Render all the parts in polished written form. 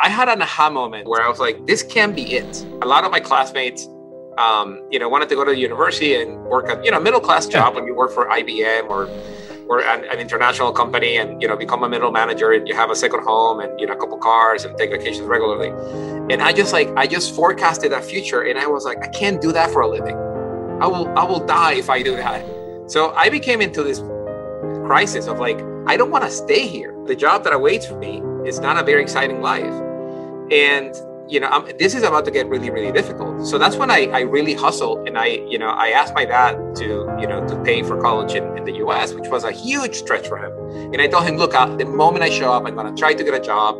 I had an aha moment where I was like, this can't be it. A lot of my classmates, wanted to go to the university and work at, middle class job when you work for IBM or an international company and, become a middle manager and you have a second home and, a couple cars and take vacations regularly. And I just forecasted that future. And I was like, I can't do that for a living. I will die if I do that. So I became into this crisis of like, I don't want to stay here. The job that awaits for me is not a very exciting life. And, this is about to get really, really difficult. So that's when I really hustled. And I asked my dad to pay for college in the US, which was a huge stretch for him. And I told him, look, the moment I show up, I'm going to try to get a job.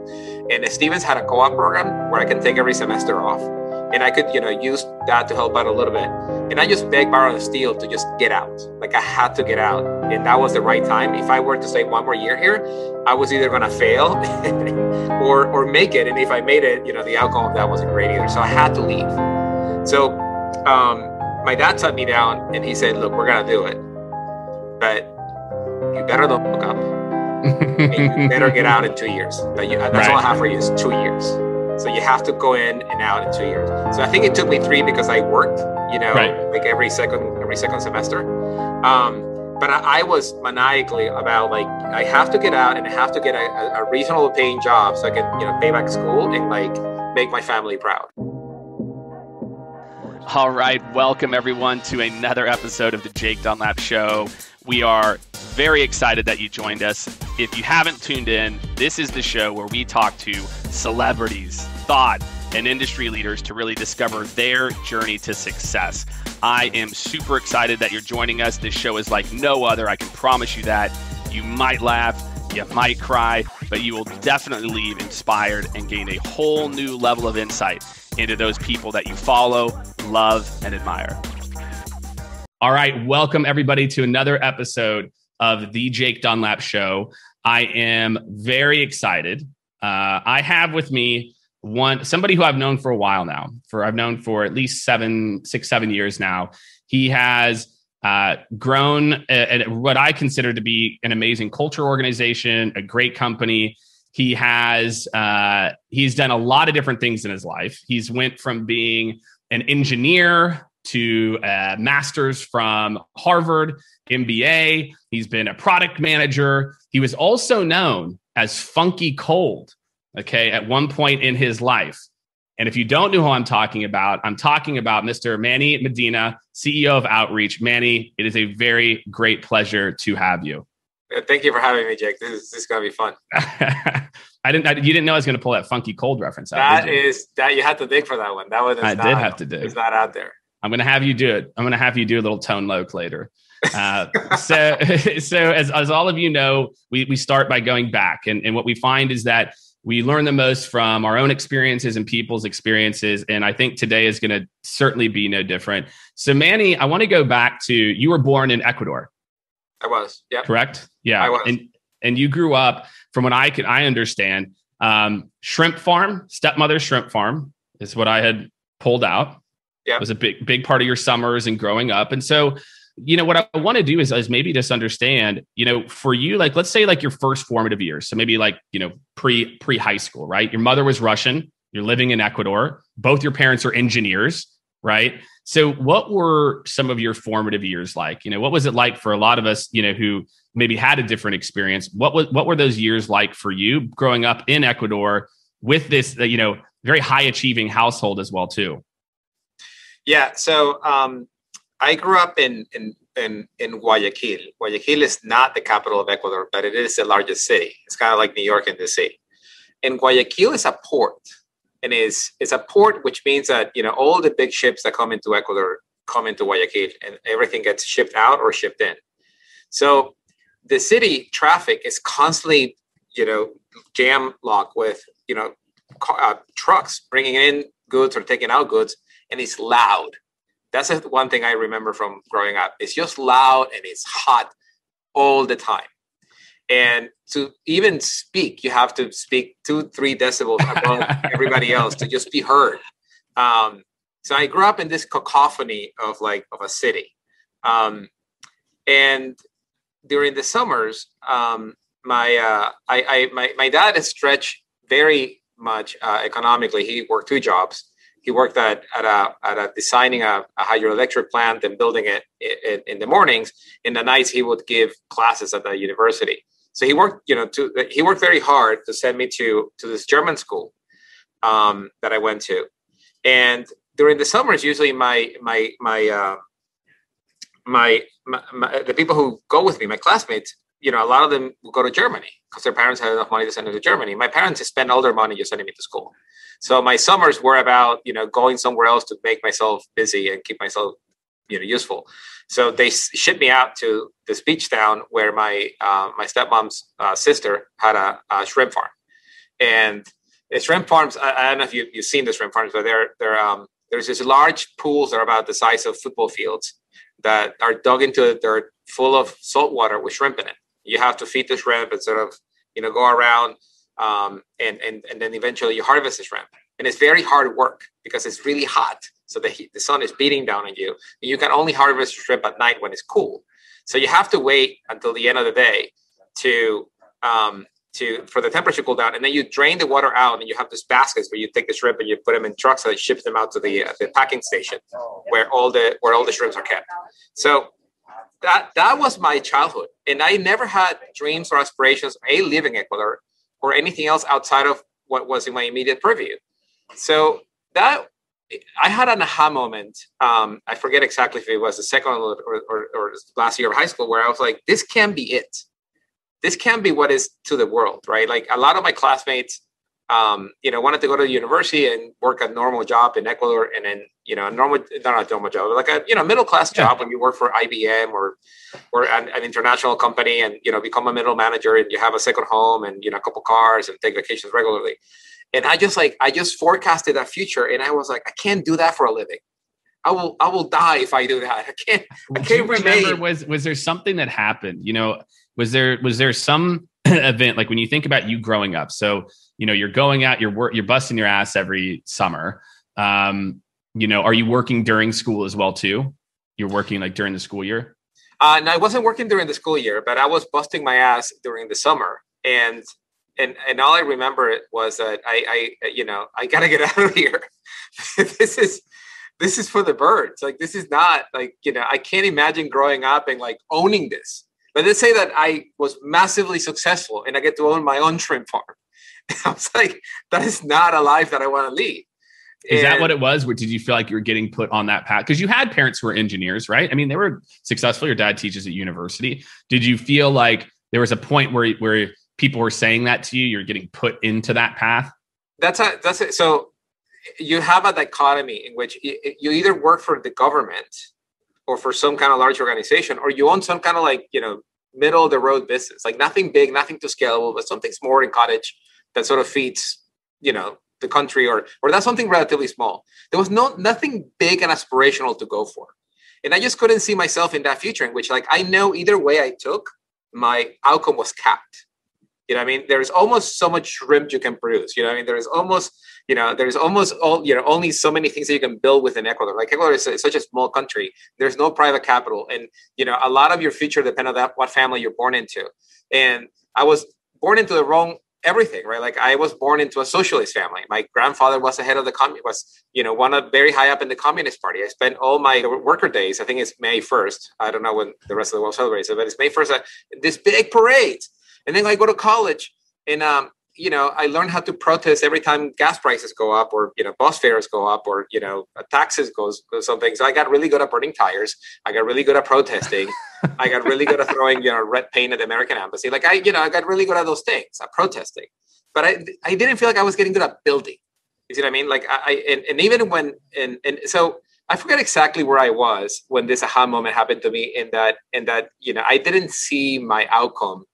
And Stevens had a co-op program where I can take every semester off. And I could, use that to help out a little bit. And I just begged, borrowed, and steal to just get out. Like I had to get out. And that was the right time. If I were to stay one more year here, I was either going to fail or make it. And if I made it, the outcome of that wasn't great either. So I had to leave. So my dad sat me down and he said, look, we're going to do it. But you better don't look up. And you better get out in 2 years. That's all I have for you is 2 years. So you have to go in and out in 2 years. So I think it took me 3 because I worked, like every second semester. But I was maniacally about like, I have to get out and I have to get a reasonable paying job so I can, pay back school and like make my family proud. All right. Welcome everyone to another episode of the Jake Dunlap Show. We are very excited that you joined us. If you haven't tuned in, this is the show where we talk to celebrities, thought, and industry leaders to really discover their journey to success. I am super excited that you're joining us. This show is like no other. I can promise you that. You might laugh, you might cry, but you will definitely leave inspired and gain a whole new level of insight into those people that you follow, love, and admire. All right, welcome everybody to another episode of the Jake Dunlap Show. I am very excited. I have with me somebody who I've known for a while now. I've known for at least 7 years now. He has grown at what I consider to be an amazing culture organization, a great company. He's done a lot of different things in his life. He's went from being an engineer to a master's from Harvard, MBA. He's been a product manager. He was also known as Funky Cold, at one point in his life. And if you don't know who I'm talking about Mr. Manny Medina, CEO of Outreach. Manny, it is a very great pleasure to have you. Thank you for having me, Jake. This is going to be fun. You didn't know I was going to pull that Funky Cold reference out. That you had to dig for that one. That one is did have to dig. It's not out there. I'm going to have you do it. I'm going to have you do a little tone loc later. So as all of you know, we start by going back. And what we find is that we learn the most from our own experiences and people's experiences. And I think today is going to certainly be no different. So Manny, I want to go back to, you were born in Ecuador. I was. Yeah. Correct? Yeah. I was. And you grew up, from what I understand, shrimp farm, stepmother's shrimp farm is what I had pulled out. Yeah. It was a big part of your summers and growing up. And so, what I want to do is maybe just understand, for you, like, let's say like your first formative years. So maybe like, pre high school, right? Your mother was Russian. You're living in Ecuador. Both your parents are engineers, right? So what were some of your formative years like? What was it like for a lot of us, who maybe had a different experience? What were those years like for you growing up in Ecuador with this, very high achieving household as well too? Yeah. So I grew up in Guayaquil. Guayaquil is not the capital of Ecuador, but it is the largest city. It's kind of like New York and DC. And Guayaquil is a port. And it's a port, which means that, all the big ships that come into Ecuador come into Guayaquil and everything gets shipped out or shipped in. So the city traffic is constantly, jam locked with, trucks bringing in goods or taking out goods. And it's loud. That's one thing I remember from growing up. It's just loud and it's hot all the time. And to even speak, you have to speak 2-3 decibels above everybody else to just be heard. So I grew up in this cacophony of a city. And during the summers, my dad has stretched very much economically. He worked 2 jobs. He worked at a designing a hydroelectric plant and building it in the mornings. In the nights, he would give classes at the university. So he worked, he worked very hard to send me to this German school that I went to. And during the summers, usually the people who go with me, my classmates, a lot of them will go to Germany because their parents had enough money to send them to Germany. My parents spent all their money just sending me to school. So my summers were about, going somewhere else to make myself busy and keep myself, useful. So they shipped me out to this beach town where my stepmom's sister had a shrimp farm. And the shrimp farms, I don't know if you've seen the shrimp farms, but there's these large pools that are about the size of football fields that are dug into the dirt, full of salt water with shrimp in it. You have to feed the shrimp and sort of, go around and then eventually you harvest the shrimp. And it's very hard work because it's really hot. So the sun is beating down on you. And you can only harvest shrimp at night when it's cool. So you have to wait until the end of the day for the temperature to cool down. And then you drain the water out and you have these baskets where you take the shrimp and you put them in trucks and it ships them out to the packing station where all the shrimps are kept. So that was my childhood. And I never had dreams or aspirations, live in Ecuador or anything else outside of what was in my immediate purview. So that I had an aha moment. I forget exactly if it was the second or last year of high school where I was like, this can be it. This can be what is to the world, right? Like a lot of my classmates, wanted to go to university and work a normal job in Ecuador, and then not a normal job, but like a middle class job when you work for IBM or an international company, and become a middle manager, and you have a second home and a couple cars and take vacations regularly. And I just forecasted that future, and I was like, I can't do that for a living. I will die if I do that. I can't remember. Was there something that happened? Was there some event, like when you think about you growing up? So, you're going out, you're busting your ass every summer. Are you working during school as well too? You're working like during the school year? No, I wasn't working during the school year, but I was busting my ass during the summer. And all I remember was that I gotta get out of here. This is for the birds. Like, this is not like, I can't imagine growing up and like owning this. But let's say that I was massively successful and I get to own my own shrimp farm. I was like, that is not a life that I want to lead. Is that what it was? Did you feel like you were getting put on that path? Because you had parents who were engineers, right? I mean, they were successful. Your dad teaches at university. Did you feel like there was a point where people were saying that to you? You're getting put into that path? That's it. So you have a dichotomy in which you either work for the government or for some kind of large organization, or you own some kind of like, middle of the road business, like nothing big, nothing too scalable, but something small and cottage that sort of feeds, the country, or that's something relatively small. There was nothing big and aspirational to go for. And I just couldn't see myself in that future in which, like, I know either way I took, my outcome was capped. There's almost so much shrimp you can produce. There's almost only so many things that you can build within Ecuador. Like, Ecuador is such a small country. There's no private capital. And, a lot of your future depends on what family you're born into. And I was born into the wrong everything, right? Like, I was born into a socialist family. My grandfather was the head of very high up in the Communist Party. I spent all my worker days, I think it's May 1st. I don't know when the rest of the world celebrates it, but it's May 1st, this big parade. And then I go to college and, I learned how to protest every time gas prices go up or, bus fares go up or, taxes go something. So I got really good at burning tires. I got really good at protesting. I got really good at throwing, red paint at the American embassy. Like I got really good at those things, at protesting. But I didn't feel like I was getting good at building. You see what I mean? Like so I forget exactly where I was when this aha moment happened to me in that, I didn't see my outcome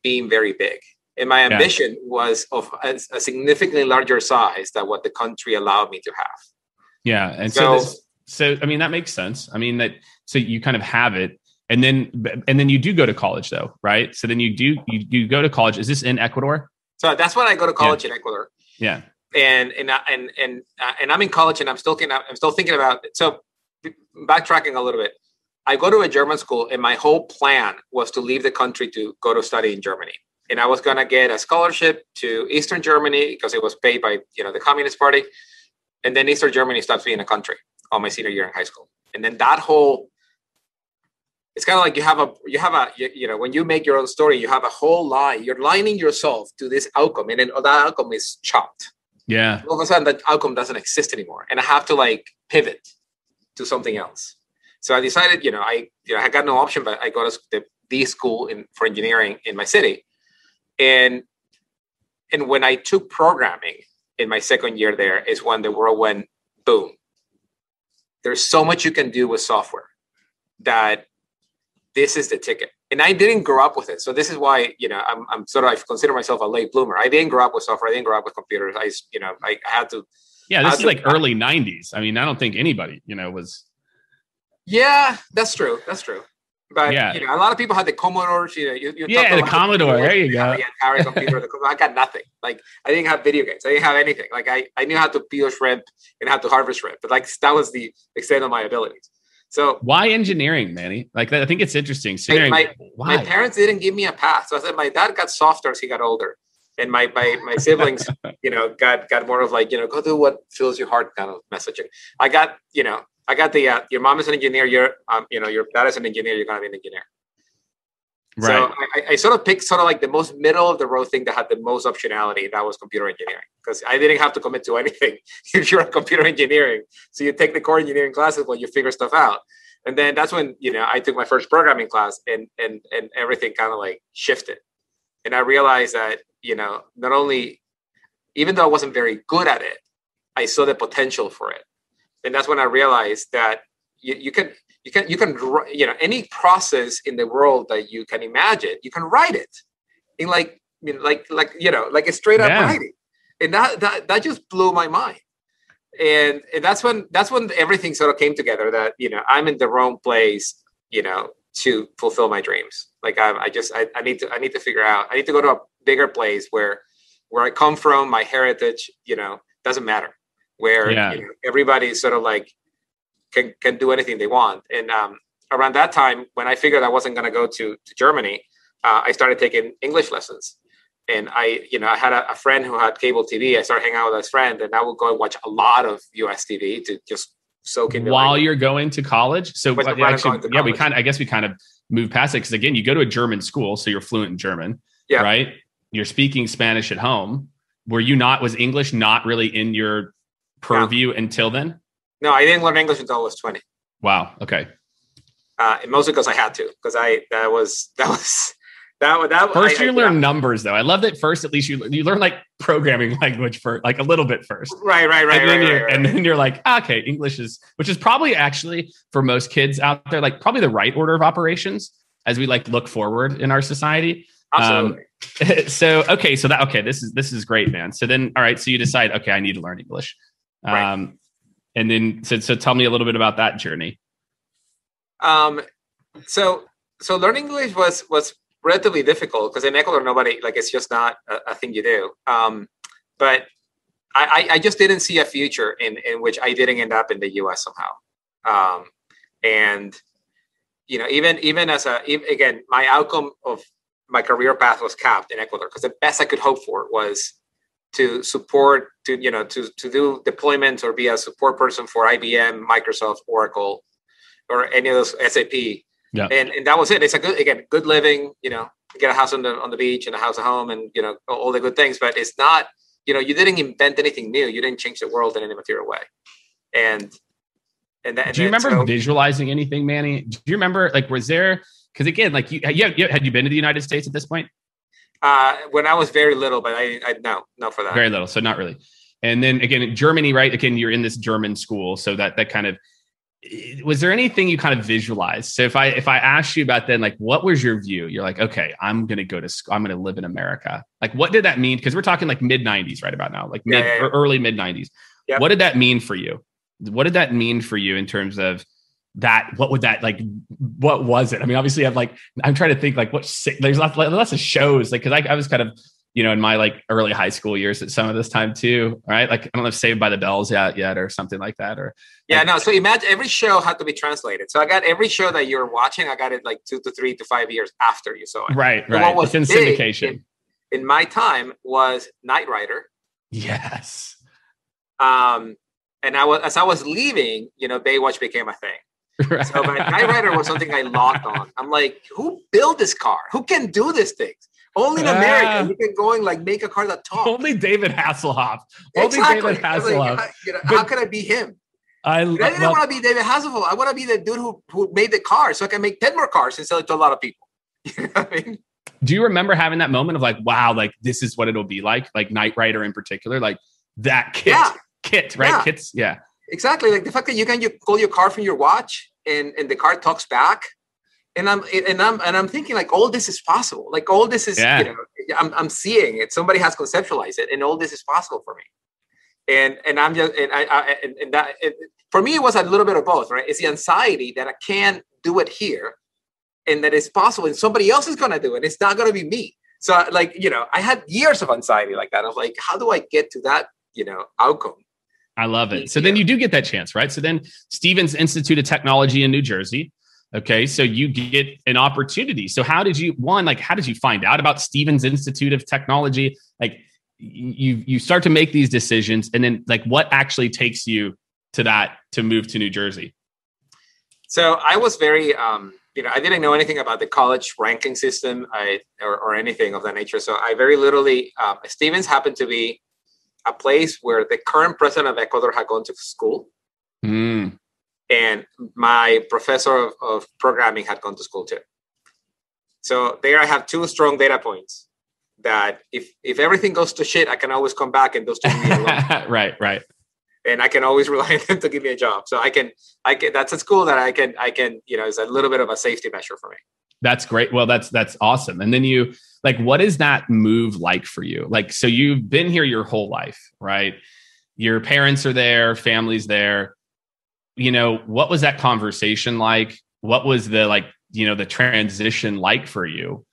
being very big. And my ambition was of a significantly larger size than what the country allowed me to have. Yeah. And so I mean, that makes sense. I mean, so you kind of have it. And then you do go to college though, right? So then you go to college. Is this in Ecuador? So that's when I go to college in Ecuador. Yeah. And I'm in college and I'm still thinking about it. So backtracking a little bit, I go to a German school and my whole plan was to leave the country to go to study in Germany. and I was going to get a scholarship to Eastern Germany because it was paid by, the Communist Party. And then Eastern Germany stops being a country on my senior year in high school. And then it's kind of like when you make your own story, you have a whole line. You're lining yourself to this outcome, and then that outcome is chopped. Yeah. All of a sudden, that outcome doesn't exist anymore, and I have to pivot to something else. So I decided, I got no option, but I go to the school for engineering in my city, and when I took programming in my second year there is when the world went boom. There's so much you can do with software that this is the ticket. And I didn't grow up with it. So this is why, I consider myself a late bloomer. I didn't grow up with software. I didn't grow up with computers. I had to. Yeah, this is early 90s. I mean, I don't think anybody, was. Yeah, that's true. But, a lot of people had the Commodores. The Commodore. There you go. Yeah, Atari computer. I got nothing. I didn't have video games. I didn't have anything. I knew how to peel shrimp and how to harvest shrimp. But that was the extent of my abilities. So why engineering, Manny? I think it's interesting. My parents didn't give me a path. So I said my dad got softer as he got older, and my siblings, got more of go do what fills your heart kind of messaging. I got the your mom is an engineer. Your dad is an engineer. You're gonna be an engineer. Right. So I sort of picked the most middle of the road thing that had the most optionality. That was computer engineering, because I didn't have to commit to anything if you're a computer engineering. So you take the core engineering classes while you figure stuff out. And then that's when, I took my first programming class and everything kind of shifted. And I realized that, not only, even though I wasn't very good at it, I saw the potential for it. And that's when I realized that you can any process in the world that you can imagine, you can write it in a straight up writing. And that just blew my mind. And that's when everything sort of came together that, I'm in the wrong place, to fulfill my dreams. I need to figure out, I need to go to a bigger place where I come from, my heritage, doesn't matter, where everybody sort of can do anything they want. And around that time, when I figured I wasn't going to go to Germany, I started taking English lessons. And I had a friend who had cable TV. I started hanging out with his friend, and I would go and watch a lot of US TV to just soak in. While you're going to college? So we kind of moved past it, because again, you go to a German school, so you're fluent in German, right? You're speaking Spanish at home. Was English not really in your purview until then? No, I didn't learn English until I was 20. Wow. Okay. Mostly because I had to, because you learn numbers though. I love that first. At least you learn programming language for a little bit first. Right. And then you're okay, English which is probably actually for most kids out there, probably the right order of operations as we look forward in our society. Absolutely. This is great, man. So then, all right. So you decide, okay, I need to learn English. Right. And then, so tell me a little bit about that journey. So learning English was relatively difficult, because in Ecuador, nobody, it's just not a thing you do. But I just didn't see a future in which I didn't end up in the US somehow. And, even as again, my outcome of my career path was capped in Ecuador, because the best I could hope for was to support, to do deployments or be a support person for IBM, Microsoft, Oracle, or any of those, SAP. Yeah. And that was it. It's good living, get a house on the beach and a house at home, and, all the good things, but it's not, you didn't invent anything new. You didn't change the world in any material way. And do you remember visualizing anything, Manny? Do you remember, was there, because again, had you been to the United States at this point? When I was very little, but I no for that. Very little. So not really. And then again, in Germany, right? Again, you're in this German school. So that kind of, was there anything you kind of visualized? So if I asked you about then, what was your view? You're okay, I'm going to go to school. I'm going to live in America. What did that mean? Because we're talking mid 90s right about now, or early mid 90s. Yep. What did that mean for you? What did that mean for you in terms of that? What would that what was it? I mean, obviously I'm trying to think there's lots of shows, because I was kind of, in my early high school years at some of this time too, right? I don't know if Saved by the Bells yet or something like that, or So imagine every show had to be translated. So I got every show that you're watching, I got it 2 to 3 to 5 years after you saw it. Right. It's in syndication. in my time was Knight Rider. Yes. And as I was leaving, Baywatch became a thing. Right. So Knight Rider was something I locked on. I'm like, who built this car? Who can do these things? Only in America, you can go and like make a car that talks. Only David Hasselhoff. Exactly. Only David Hasselhoff. Like, how can I be him? I didn't want to be David Hasselhoff. I want to be the dude who made the car, so I can make 10 more cars and sell it to a lot of people. You know what I mean? Do you remember having that moment of like, wow, like this is what it'll be like Knight Rider in particular, like that kit, right? Yeah. Kits, yeah. Exactly. Like the fact that you can call your car from your watch and the car talks back. And I'm thinking like all this is possible. Like all this is, I'm seeing it. Somebody has conceptualized it, and all this is possible for me. And I'm just for me it was a little bit of both, right? It's the anxiety that I can't do it here, and that it's possible, and somebody else is going to do it. It's not going to be me. So like I had years of anxiety like that. I was like, how do I get to that outcome? I love it. So then you do get that chance, right? So then Stevens Institute of Technology in New Jersey. Okay. So you get an opportunity. So how did you find out about Stevens Institute of Technology? Like you start to make these decisions, and then like what actually takes you to move to New Jersey? So I was very, I didn't know anything about the college ranking system or anything of that nature. So I very literally, Stevens happened to be a place where the current president of Ecuador had gone to school. Mm. And my professor of programming had gone to school too. So there I have two strong data points that if everything goes to shit, I can always come back and those two be alone. Right. And I can always rely on them to give me a job. So I can, that's a school that I can, it's a little bit of a safety measure for me. That's great. Well, that's awesome. And then you like, what is that move like for you? Like, so you've been here your whole life, right? Your parents are there, family's there. What was that conversation like? What was the the transition like for you?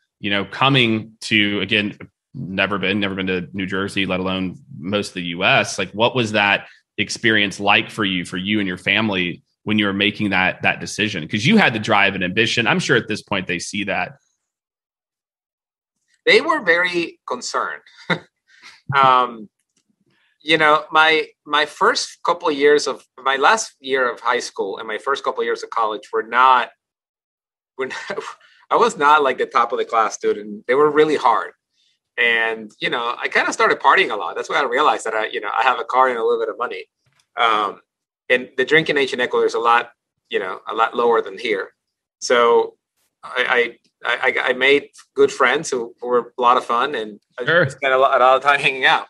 Coming to, again, never been to New Jersey, let alone most of the US. Like, what was that experience like for you and your family when you were making that decision? Because you had the drive and ambition. I'm sure at this point they see that. They were very concerned. My first couple of years of my last year of high school and my first couple of years of college I was not like the top of the class student. They were really hard. And, I kind of started partying a lot. That's why I realized that I have a car and a little bit of money. And the drinking age in Ecuador is a lot lower than here. So I made good friends who were a lot of fun, and sure. I spent a lot of time hanging out.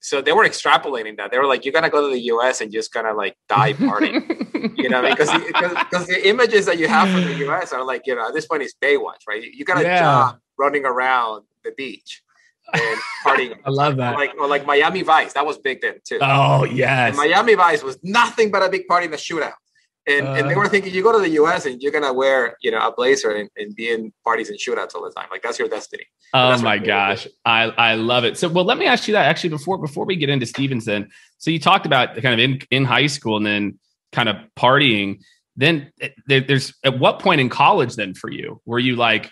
So they were extrapolating that. They were like, you're going to go to the US and just kind of like die partying, because the images that you have from the US are like, at this point it's Baywatch, right? You got a job running around the beach and partying. I love that. Or like Miami Vice. That was big then too. Oh, yes. And Miami Vice was nothing but a big party in the shootout. And they were thinking, you go to the US and you're going to wear, a blazer and be in parties and shootouts all the time. Like that's your destiny. Oh my gosh. I love it. So, well, let me ask you that actually before we get into Stevens then. So you talked about kind of in high school and then kind of partying. Then there's at what point in college then for you, were you like,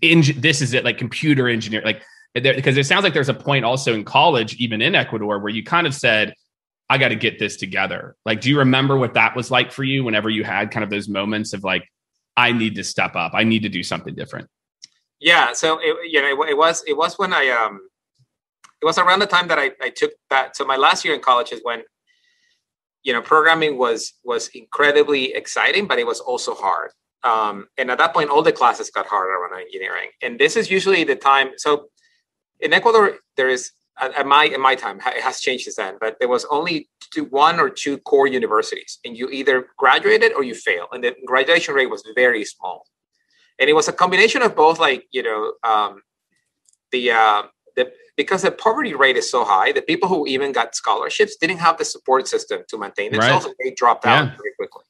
this is it, like computer engineer, like because it sounds like there's a point also in college, even in Ecuador, where you kind of said, I got to get this together. Like, do you remember what that was like for you whenever you had kind of those moments of like, I need to step up. I need to do something different. Yeah. So, it was when it was around the time that I took that. So my last year in college is when, programming was incredibly exciting, but it was also hard. And at that point, all the classes got harder around engineering. And this is usually the time. So in Ecuador, there is, in my time, it has changed since then, but there was only one or two core universities, and you either graduated or you failed, and the graduation rate was very small. And it was a combination of both, like because the poverty rate is so high, the people who even got scholarships didn't have the support system to maintain themselves, and they dropped out very quickly.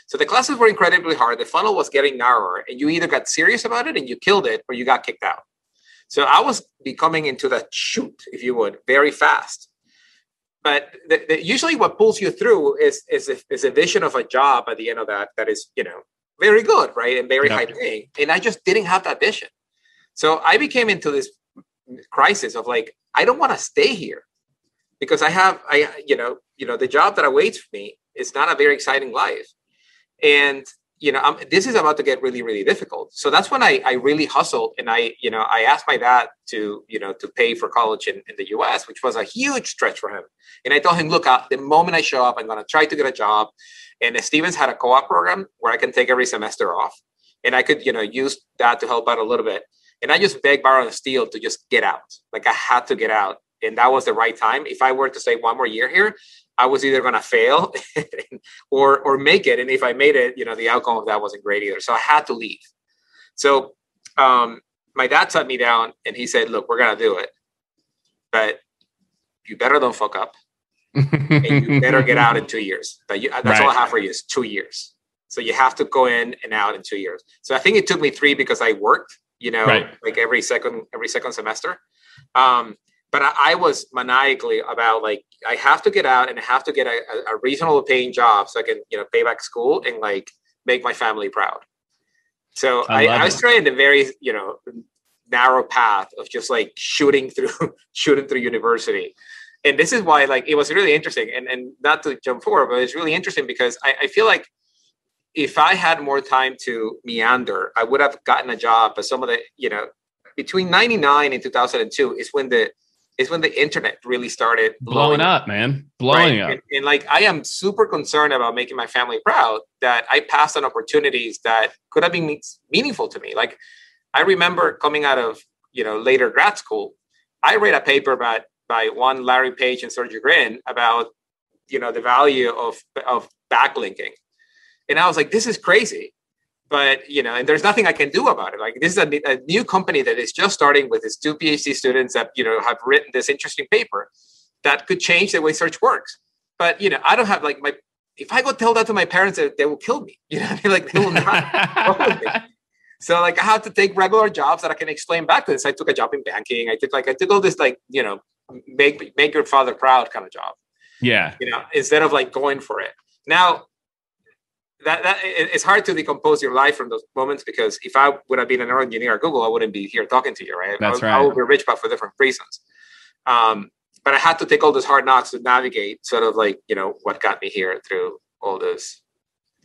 So the classes were incredibly hard. The funnel was getting narrower, and you either got serious about it and you killed it, or you got kicked out. So I was becoming into that chute, if you would, very fast. But usually what pulls you through is a vision of a job at the end of that is, very good, right? And very high paying. And I just didn't have that vision. So I became into this crisis of like, I don't want to stay here because the job that awaits me is not a very exciting life. And, this is about to get really, really difficult. So that's when I really hustled. And I asked my dad to pay for college in the US, which was a huge stretch for him. And I told him, look, the moment I show up, I'm going to try to get a job. And Stevens had a co-op program where I can take every semester off. And I could, use that to help out a little bit. And I just begged, borrowed, and steal to just get out. Like I had to get out. And that was the right time. If I were to stay one more year here, I was either going to fail or make it. And if I made it, the outcome of that wasn't great either. So I had to leave. So my dad sat me down and he said, look, we're going to do it, but you better don't fuck up. And you better get out in 2 years. That's right. All I have for you is 2 years. So you have to go in and out in 2 years. So I think it took me 3 because I worked, right. Like every second semester. But I was maniacally about like, I have to get out and I have to get a reasonable paying job so I can, pay back school and like make my family proud. So I was trying the very, narrow path of just like shooting through university. And this is why like, it was really interesting and not to jump forward, but it's really interesting because I feel like if I had more time to meander, I would have gotten a job. But some of the, between 99 and 2002 is when the internet really started blowing up, man. Blowing up. And like, I am super concerned about making my family proud that I passed on opportunities that could have been meaningful to me. Like I remember coming out of, later grad school, I read a paper by one Larry Page and Sergey Brin about, the value of backlinking. And I was like, this is crazy. But, and there's nothing I can do about it. Like this is a new company that is just starting with its 2 PhD students that, have written this interesting paper that could change the way search works. But, I don't have like if I go tell that to my parents, they will kill me. Like they will not work with me. So like I have to take regular jobs that I can explain back to this. I took a job in banking. I took all this like, make your father proud kind of job. Yeah. Instead of like going for it. Now, that it's hard to decompose your life from those moments because if I would have been an engineer at Google, I wouldn't be here talking to you, right? That's right. I would be rich, but for different reasons. But I had to take all those hard knocks to navigate sort of like, what got me here through all those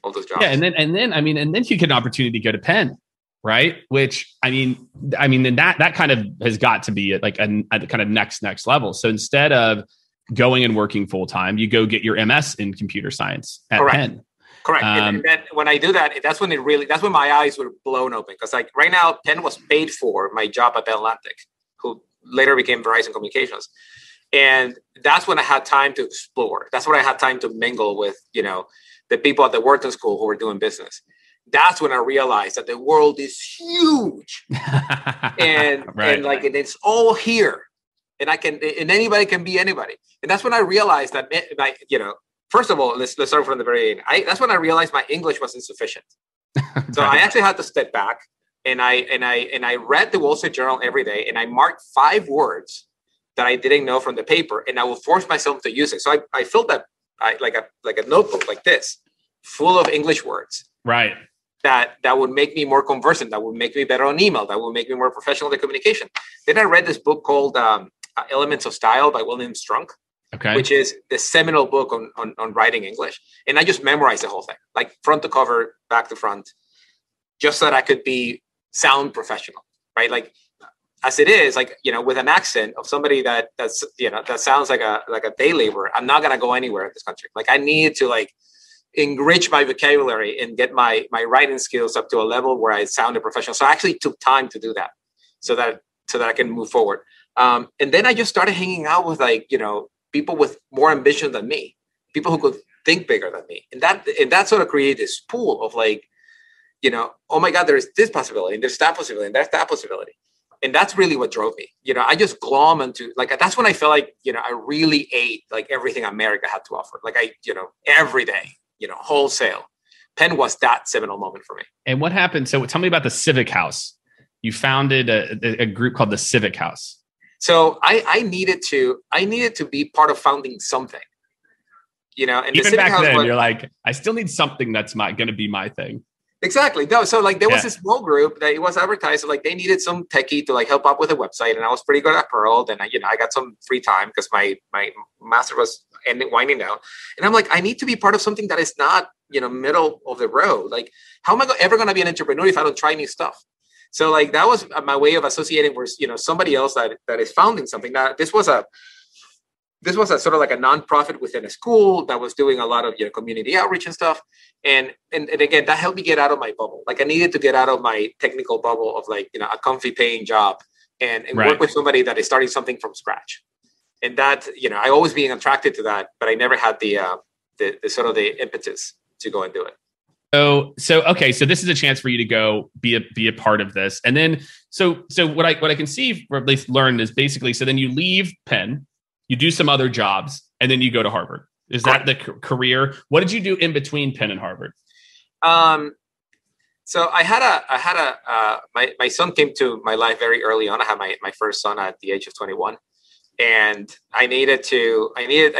jobs. Yeah. And then you get an opportunity to go to Penn, right? Which then that kind of has got to be at kind of next level. So instead of going and working full time, you go get your MS in computer science at Correct. Penn. Correct. And then when I do that, that's when my eyes were blown open. Because like right now, Penn was paid for my job at Bell Atlantic, who later became Verizon Communications. And that's when I had time to explore. That's when I had time to mingle with, the people at the Wharton School who were doing business. That's when I realized that the world is huge. and it's all here. And anybody can be anybody. And that's when I realized that, first of all, let's start from the very end. That's when I realized my English was insufficient. So I actually had to step back and I read the Wall Street Journal every day and I marked 5 words that I didn't know from the paper and I will force myself to use it. So I filled that like a notebook like this, full of English words. Right. That would make me more conversant, that would make me better on email, that would make me more professional in communication. Then I read this book called Elements of Style by William Strunk. Okay. Which is the seminal book on writing English. And I just memorized the whole thing, like front to cover, back to front, just so that I could sound professional, right? Like as it is, like, with an accent of somebody that sounds like a day laborer, I'm not going to go anywhere in this country. Like I need to like enrich my vocabulary and get my writing skills up to a level where I sounded professional. So I actually took time to do that so that I can move forward. And then I just started hanging out with people with more ambition than me, people who could think bigger than me. And that sort of created this pool of like, oh my God, there's this possibility, and there's that possibility, and there's that possibility. And that's really what drove me. I just glom into like, that's when I felt like, I really ate like everything America had to offer. Like every day, wholesale. Penn was that seminal moment for me. And what happened? So tell me about the Civic House. You founded a group called the Civic House. So I needed to be part of founding something, and even back then, you're like, I still need something that's going to be my thing. Exactly. No, so like there was this small group that it was advertised, like they needed some techie to like help out with a website, and I was pretty good at Perl. Then I got some free time because my master was winding down, and I'm like, I need to be part of something that is not middle of the road. Like, how am I ever going to be an entrepreneur if I don't try new stuff? So like that was my way of associating with somebody else that is founding something. Now this was a sort of like a nonprofit within a school that was doing a lot of community outreach and stuff. And again, that helped me get out of my bubble. Like I needed to get out of my technical bubble of like, a comfy paying job and work with somebody that is starting something from scratch. And that, I always being attracted to that, but I never had the sort of the impetus to go and do it. Okay. So this is a chance for you to go be a part of this. And then, so what I can see, or at least learn, is basically, so then you leave Penn, you do some other jobs, and then you go to Harvard. Is that the career? What did you do in between Penn and Harvard? So my son came to my life very early on. I had my first son at the age of 21, and I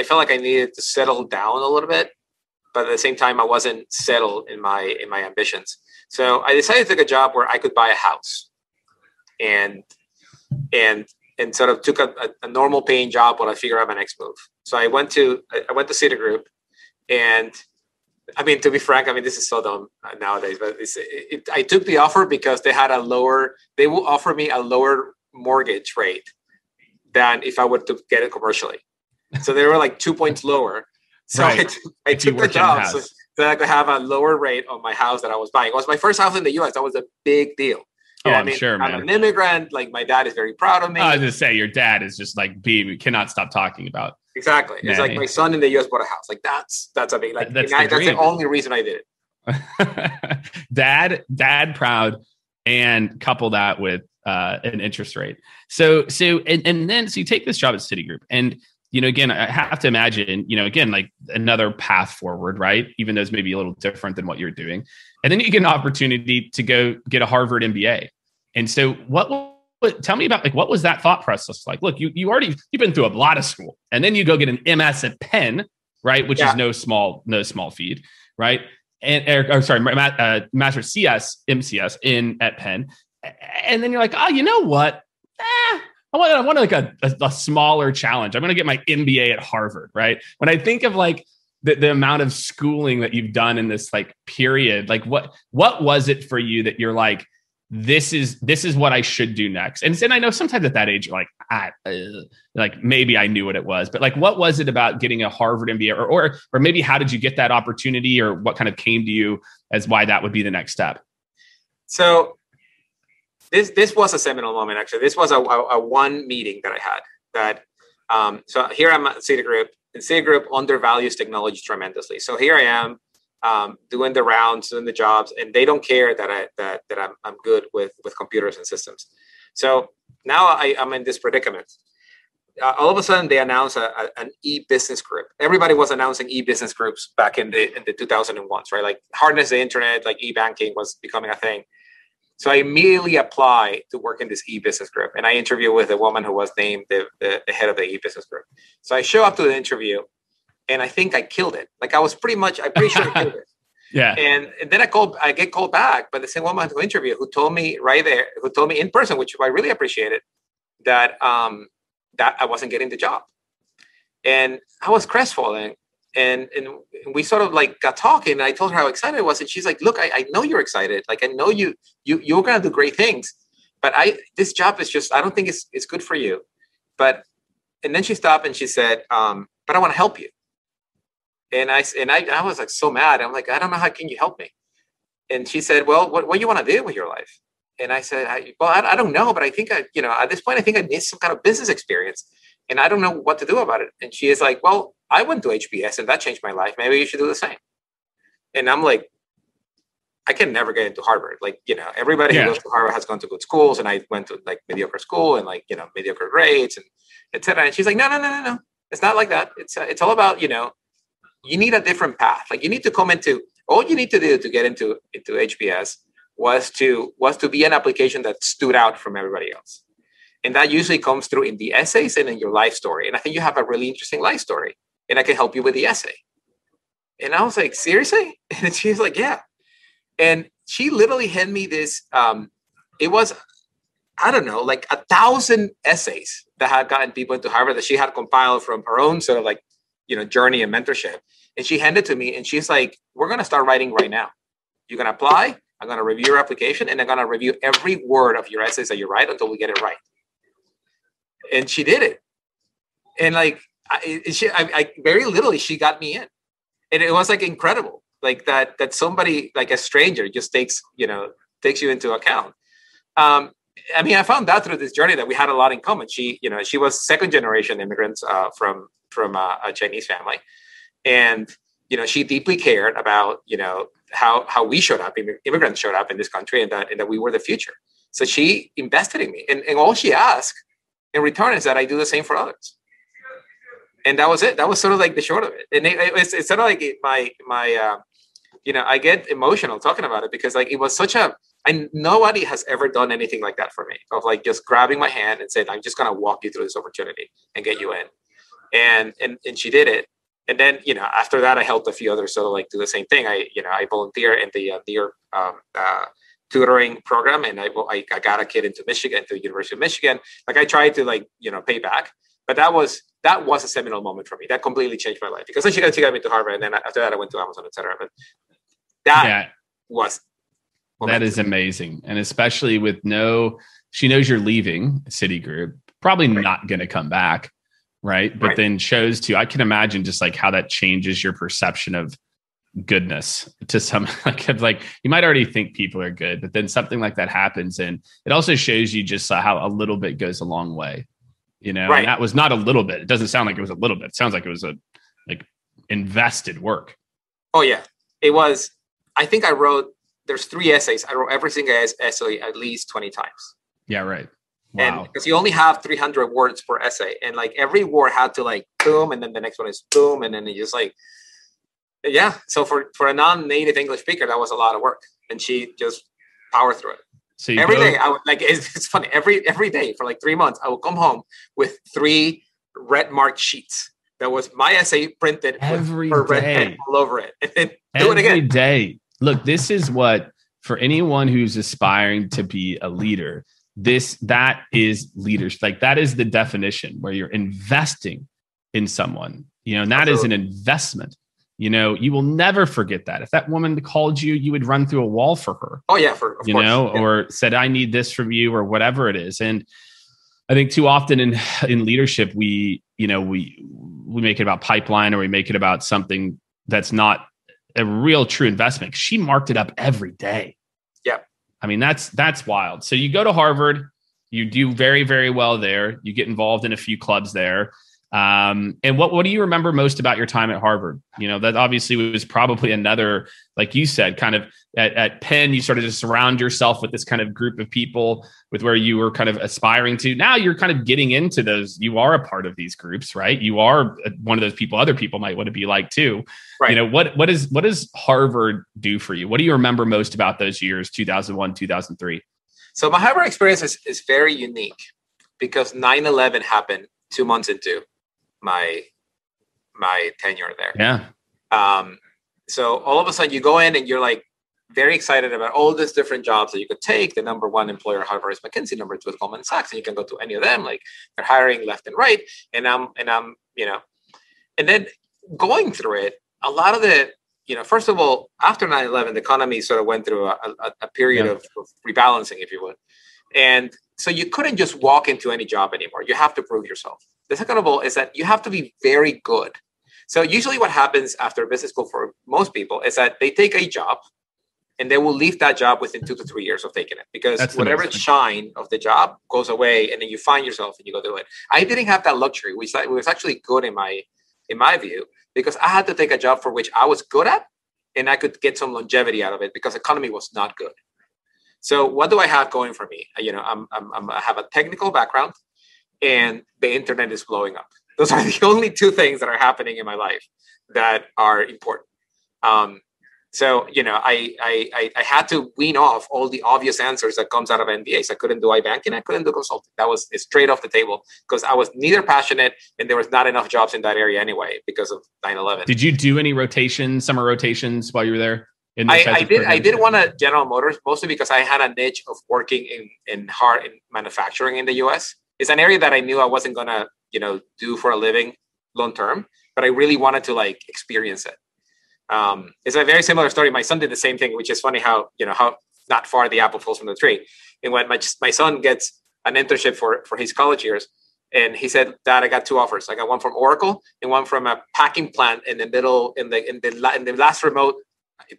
felt like I needed to settle down a little bit, but at the same time, I wasn't settled in my ambitions. So I decided to take a job where I could buy a house, and sort of took a normal paying job while I figure out my next move. So I went to Citigroup, and I mean, to be frank, I mean, this is so dumb nowadays, but I took the offer because they will offer me a lower mortgage rate than if I were to get it commercially. So they were like 2 points lower. So right. I took the job so that I could have a lower rate on my house that I was buying. It was my first house in the US. That was a big deal. I'm sure, man. I'm an immigrant. Like my dad is very proud of me. I was going to say, your dad is just like, we cannot stop talking about. Exactly. Manny. It's like my son in the US bought a house. Like that's a big, like, that's the only reason I did it. Dad proud, and couple that with an interest rate. So then you take this job at Citigroup, and again, I have to imagine, again, like another path forward, right? Even though it's maybe a little different than what you're doing. And then you get an opportunity to go get a Harvard MBA. And so tell me about, like, what was that thought process like? Look, you've been through a lot of school, and then you go get an MS at Penn, right? Which is no small feat, right? Master MCS at Penn. And then you're like, oh, you know what? I want like a smaller challenge. I'm going to get my MBA at Harvard, right? When I think of like the amount of schooling that you've done in this like period, like what was it for you that you're like, this is what I should do next? And I know sometimes at that age, you're like maybe I knew what it was, but like, what was it about getting a Harvard MBA, or maybe how did you get that opportunity, or what kind of came to you as why that would be the next step? So this was a seminal moment, actually. This was a one meeting that I had so here I'm at Citigroup, and Citigroup undervalues technology tremendously. So here I am doing the rounds, doing the jobs, and they don't care that I'm good with computers and systems. So now I'm in this predicament. All of a sudden, they announce an e-business group. Everybody was announcing e-business groups back in the 2001s, right? Like harness the internet, like e-banking was becoming a thing. So I immediately applied to work in this e-business group, and I interviewed with a woman who was named the head of the e-business group. So I show up to the interview, and I think I killed it. Like I'm pretty sure I killed it. Yeah. And then I get called back by the same woman who interviewed, who told me in person, which I really appreciated, that that I wasn't getting the job. And I was crestfallen. And we sort of like got talking, and I told her how excited I was. And she's like, look, I know you're excited. Like, I know you're going to do great things, but this job is just, I don't think it's good for you. And then she stopped and she said, but I want to help you. And I was like, so mad. I'm like, I don't know. How can you help me? And she said, well, what do you want to do with your life? And I said, I don't know, but I think at this point, I think I need some kind of business experience, and I don't know what to do about it. And she is like, well, I went to HBS and that changed my life. Maybe you should do the same. And I'm like, I can never get into Harvard. Like, everybody who goes to Harvard has gone to good schools, and I went to like mediocre school and like, mediocre grades and et cetera. And she's like, no. It's not like that. It's all about, you need a different path. Like you need to come into, all you need to do to get into HBS was to be an application that stood out from everybody else. And that usually comes through in the essays and in your life story. And I think you have a really interesting life story, and I can help you with the essay. And I was like, seriously? And she's like, yeah. And she literally handed me this. It was, I don't know, like 1,000 essays that had gotten people into Harvard that she had compiled from her own sort of like, journey and mentorship. And she handed it to me and she's like, we're going to start writing right now. You're going to apply. I'm going to review your application and I'm going to review every word of your essays that you write until we get it right. And she did it. And like, I very literally, she got me in. And it was like incredible. Like that somebody, like a stranger, just takes you into account. I found out through this journey that we had a lot in common. She was second generation immigrants from a Chinese family. And, she deeply cared about, how we showed up, immigrants showed up in this country and that we were the future. So she invested in me. And all she asked in return is that I do the same for others. And that was it. That was sort of like the short of it. And it's sort of like I get emotional talking about it because like it was nobody has ever done anything like that for me, of like just grabbing my hand and saying, I'm just going to walk you through this opportunity and get you in. And she did it. And then, after that, I helped a few others sort of like do the say thing. I volunteer in the New York tutoring program. And I got a kid into Michigan, to the University of Michigan. Like I tried to pay back. But that was a seminal moment for me. That completely changed my life because then she got me to Harvard. And then after that, I went to Amazon, et cetera. But that is amazing. And especially with she knows you're leaving Citigroup, probably not going to come back. Right. But then chose to, I can imagine just like how that changes your perception of goodness to some, like you might already think people are good, but then something like that happens. And it also shows you just how a little bit goes a long way, and that was not a little bit. It doesn't sound like it was a little bit. It sounds like it was invested work. Oh yeah, it was. I think there's 3 essays. I wrote every single essay at least 20 times. Yeah. Right. Wow. And because you only have 300 words per essay and like every word had to like boom. And then the next one is boom. And then it just like, yeah. So for a non-native English speaker, that was a lot of work and she just powered through it. So every day I would it's funny. Every day for like 3 months, I would come home with 3 red marked sheets. That was my essay printed every with red pen all over it. And then do it again. Every day. Look, this is what, for anyone who's aspiring to be a leader, that is leadership. Like that is the definition where you're investing in someone, and that is an investment. You will never forget that. If that woman called you, you would run through a wall for her. Oh yeah. Of course. Or said, I need this from you or whatever it is. And I think too often in leadership, we make it about pipeline or we make it about something that's not a real true investment. She marked it up every day. Yeah. I mean, that's wild. So you go to Harvard, you do very, very well there. You get involved in a few clubs there. And what do you remember most about your time at Harvard? That obviously was probably another, like you said, kind of at Penn, you sort of just surround yourself with this kind of group of people with where you were kind of aspiring to. Now you're kind of getting into those. You are a part of these groups, right? You are one of those people other people might want to be like too. Right. What does Harvard do for you? What do you remember most about those years, 2001, 2003? So my Harvard experience is very unique because 9/11 happened 2 months into my tenure there. Yeah. So all of a sudden you go in and you're like very excited about all these different jobs that you could take. The number 1 employer at Harvard is McKinsey, number 2 is Goldman Sachs, and you can go to any of them. Like they're hiring left and right. And I'm and then going through it, a lot of the, first of all, after 9/11, the economy sort of went through a period of rebalancing, if you would. And so you couldn't just walk into any job anymore. You have to prove yourself. The second of all is that you have to be very good. So usually what happens after business school for most people is that they take a job and they will leave that job within 2 to 3 years of taking it because whatever shine of the job goes away and then you find yourself and you go do it. I didn't have that luxury, which was actually good in my view, because I had to take a job for which I was good at and I could get some longevity out of it because the economy was not good. So what do I have going for me? I have a technical background and the internet is blowing up. Those are the only 2 things that are happening in my life that are important. So, I had to wean off all the obvious answers that comes out of MBAs. I couldn't do iBanking. I couldn't do consulting. That was straight off the table because I was neither passionate and there was not enough jobs in that area anyway because of 9/11. Did you do any summer rotations while you were there? in those types of programs? I did want a General Motors, mostly because I had a niche of working in manufacturing in the US. It's an area that I knew I wasn't gonna, do for a living long term, but I really wanted to like experience it. It's a very similar story. My son did the same thing, which is funny how not far the apple falls from the tree. And when my son gets an internship for his college years, and he said, "Dad, I got 2 offers. I got one from Oracle and one from a packing plant in the middle, in the last remote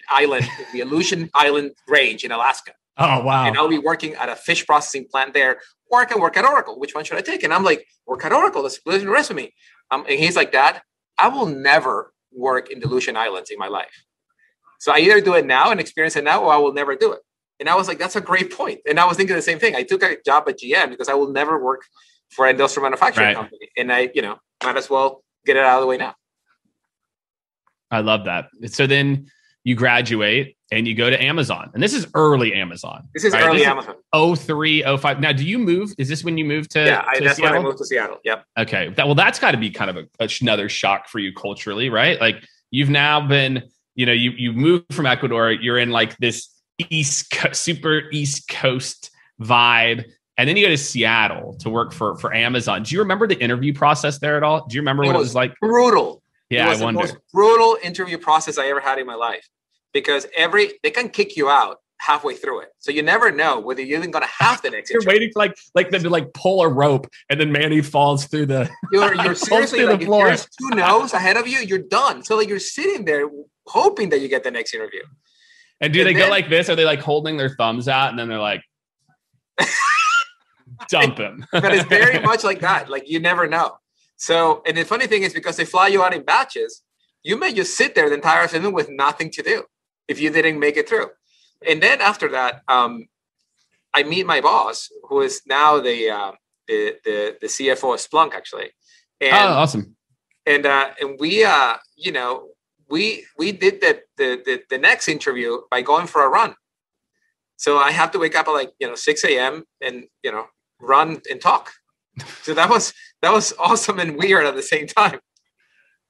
island, the Aleutian Island range in Alaska. Oh, wow. And I'll be working at a fish processing plant there, or I can work at Oracle. Which one should I take?" And I'm like, "Work at Oracle. That's the rest of me." And he's like, "Dad, I will never work in the Aleutian Islands in my life. So I either do it now and experience it now, or I will never do it." And I was like, that's a great point. And I was thinking the same thing. I took a job at GM because I will never work for an industrial manufacturing company. And I, might as well get it out of the way now. I love that. So then you graduate and you go to Amazon. And this is early Amazon. This is early Amazon. 03, 05. Now, do you move? Is this when you moved to that's Seattle? when I moved to Seattle. Yep. Okay. That's got to be kind of another shock for you culturally, right? Like you've now been, you moved from Ecuador. You're in like this super East Coast vibe. And then you go to Seattle to work for Amazon. Do you remember the interview process there at all? Do you remember what it was like? Brutal. Yeah, it was the most brutal interview process I ever had in my life, because they can kick you out halfway through it. So you never know whether you're even going to have the next interview. You're waiting for like them to like pull a rope, and then Manny falls through the You're seriously like, if there's 2 no's ahead of you, you're done. So like you're sitting there hoping that you get the next interview. And they go like this? Are they like holding their thumbs out and then they're like dump him? But it's very much like that. Like you never know. So, and the funny thing is, because they fly you out in batches, you may just sit there the entire afternoon with nothing to do if you didn't make it through. And then after that, I meet my boss, who is now the CFO of Splunk, actually. And, awesome. And we we did the next interview by going for a run. So I have to wake up at like 6 a.m. and run and talk. So that was awesome and weird at the same time.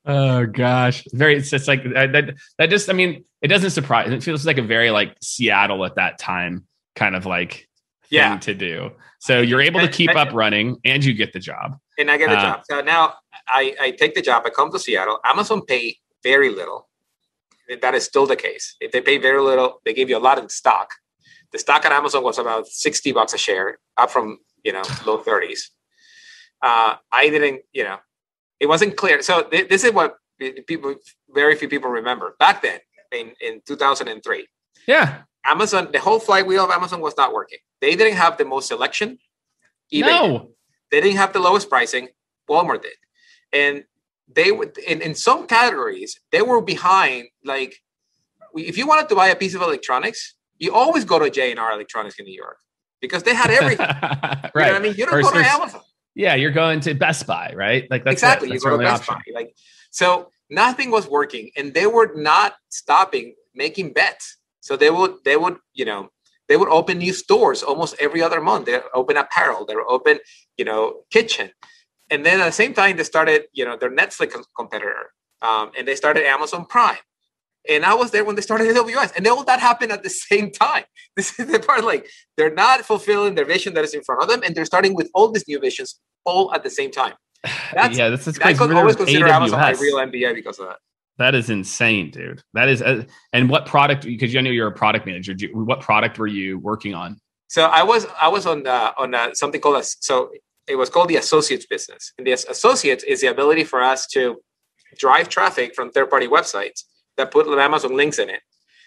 Oh gosh, it's just like that just, I mean, it doesn't surprise. It feels like a very like Seattle at that time kind of like thing to do. So you're able to keep up running and you get the job. And I get the job. So now I take the job. I come to Seattle. Amazon pay very little. That is still the case. If they pay very little, they give you a lot in stock. The stock at Amazon was about $60 a share, up from low 30s. I didn't, it wasn't clear. So this is what very few people remember. Back then, in 2003, Amazon, the whole flywheel of Amazon was not working. They didn't have the most selection. eBay They didn't have the lowest pricing. Walmart did. And they would, in some categories, they were behind. Like, if you wanted to buy a piece of electronics, you always go to J&R Electronics in New York because they had everything. Right. You know what I mean? You don't go to Amazon. Yeah, you're going to Best Buy, right? Like that's exactly. That's you go to Best Buy. Like, so nothing was working, and they were not stopping making bets. So they would open new stores almost every other month. They open apparel. They would open, kitchen, and then at the same time they started, their Netflix competitor, and they started Amazon Prime. And I was there when they started AWS, and all that happened at the same time. This is the part, like, they're not fulfilling their vision that is in front of them, and they're starting with all these new visions all at the same time. That's crazy. I could always consider Amazon my real MBA because of that. That is insane, dude. That is, and what product? Because I know you're a product manager. What product were you working on? So I was on something called it was called the Associates business, and the Associates is the ability for us to drive traffic from third-party websites that put Amazon links in it.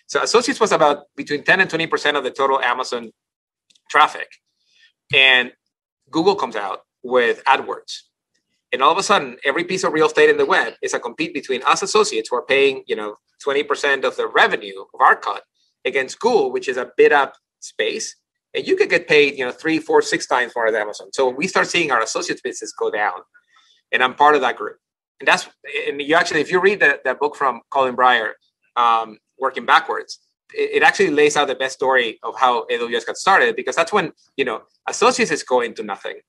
So Associates was about between 10 and 20% of the total Amazon traffic. And Google comes out with AdWords. And all of a sudden, every piece of real estate in the web is a compete between us associates who are paying, 20% of the revenue of our cut against Google, which is a bid up space. And you could get paid, 3, 4, 6 times more than Amazon. So we start seeing our associates business go down. And I'm part of that group. And you actually, if you read that book from Colin Breyer, Working Backwards, it actually lays out the best story of how AWS got started, because that's when, associates is going to nothing.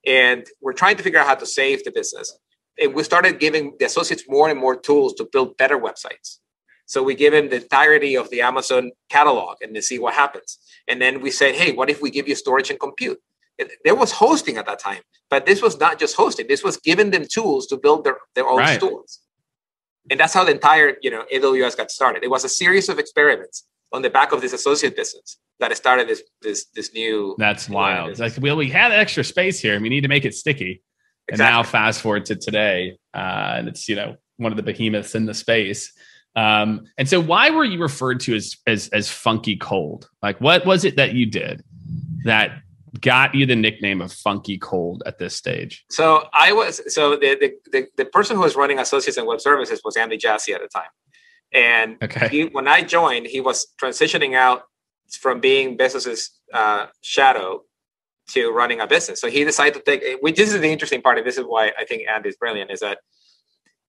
And we're trying to figure out how to save the business. And we started giving the associates more and more tools to build better websites. So we give him the entirety of the Amazon catalog and then see what happens. And then we said, hey, what if we give you storage and compute? There was hosting at that time, but this was not just hosting. This was giving them tools to build their own stores. And that's how the entire, AWS got started. It was a series of experiments on the back of this associate business that started this new. That's wild. It's like, well, we had extra space here and we need to make it sticky. Exactly. And now fast forward to today, and it's, one of the behemoths in the space. And so why were you referred to as Funky Cold? Like, what was it that you did that got you the nickname of Funky Cold at this stage? So the person who was running associates and web services was Andy Jassy at the time. And when I joined, he was transitioning out from being business's shadow to running a business. So he decided to take, this is the interesting part, and this is why I think Andy is brilliant, is that,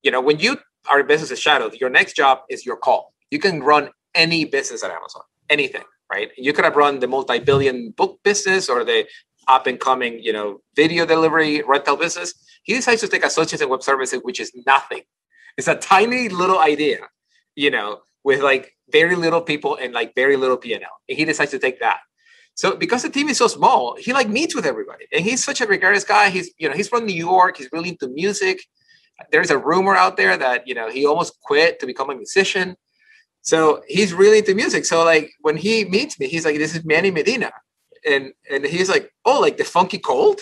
when you are a business's shadow, your next job is your call. You can run any business at Amazon, anything. Right? You could have run the multi-billion book business or the up and coming, video delivery rental business. He decides to take associates and web services, which is nothing. It's a tiny little idea, with like very little people and like very little P&L. And he decides to take that. So because the team is so small, he like meets with everybody. And he's such a gregarious guy. He's from New York. He's really into music. There's a rumor out there that, he almost quit to become a musician. So he's really into music. So like when he meets me, he's like, this is Manny Medina. And he's like, oh, like the Funky Cold?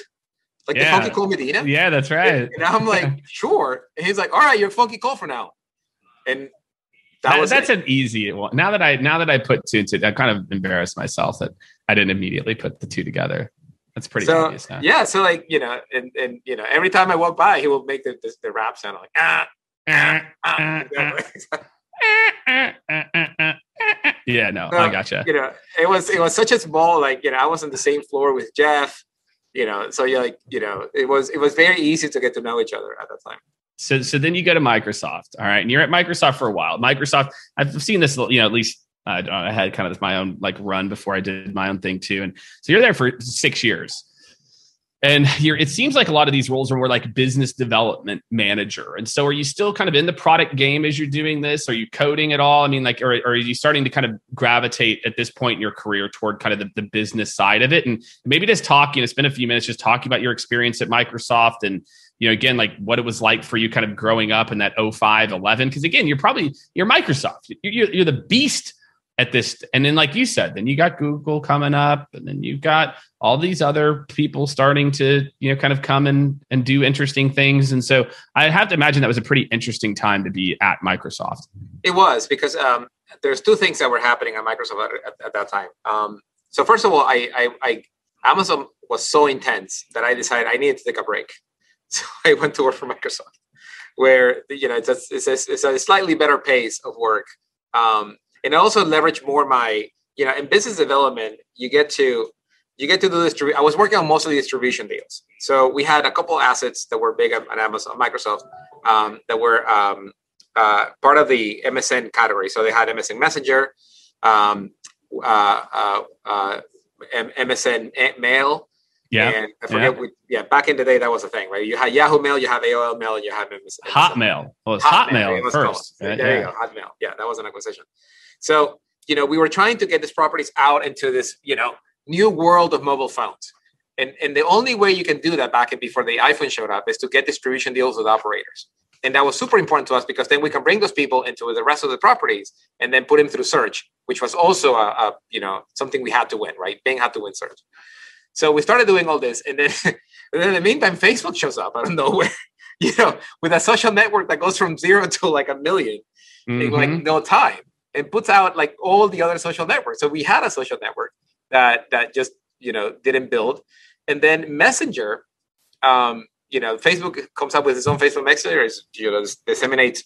Like the Funky Cold Medina? Yeah, that's right. And I'm like, sure. And he's like, all right, you're Funky Cold for now. And that's an easy one. Now that I put two and two, I kind of embarrassed myself that I didn't immediately put the two together. That's pretty obvious now. Yeah. So like, and every time I walk by, he will make the rap sound like, yeah, no, I gotcha. It was such a small, like, I was on the same floor with Jeff, so you're like, it was very easy to get to know each other at that time. So then you go to Microsoft. All right. And you're at Microsoft for a while. Microsoft, I've seen this, at least I had kind of my own like run before I did my own thing too. And so you're there for 6 years. And it seems like a lot of these roles are more like business development manager. And so are you still kind of in the product game as you're doing this? Are you coding at all? I mean, like, or are you starting to kind of gravitate at this point in your career toward kind of the business side of it? And maybe just spend a few minutes just talking about your experience at Microsoft and, again, like what it was like for you kind of growing up in that 05, 11. Because again, you're Microsoft. You're the beast at this. And then, like you said, then you got Google coming up, and then you've got all these other people starting to, kind of come and do interesting things. And so I have to imagine that was a pretty interesting time to be at Microsoft. It was, because there's two things that were happening at Microsoft at that time. So first of all, Amazon was so intense that I decided I needed to take a break. So I went to work for Microsoft, where, it's a slightly better pace of work. And also leverage more my, in business development, you get to do this. I was working on most of the distribution deals. So we had a couple assets that were big at Amazon, Microsoft, that were part of the MSN category. So they had MSN Messenger, MSN Mail. Yeah. And I forget, back in the day, that was a thing, right? You had Yahoo Mail, you have AOL Mail, and you have MSN. Hotmail. Well, it's Hotmail first. There you go, Hotmail. Yeah, that was an acquisition. So, we were trying to get these properties out into this, new world of mobile phones. And the only way you can do that before the iPhone showed up is to get distribution deals with operators. And that was super important to us, because then we can bring those people into the rest of the properties and then put them through search, which was also something we had to win, right? Bing had to win search. So we started doing all this. And then in the meantime, Facebook shows up out of nowhere, with a social network that goes from 0 to like 1 million in like no time, and puts out like all the other social networks. So we had a social network that just, didn't build. And then Messenger, Facebook comes up with its own Facebook Messenger, disseminates,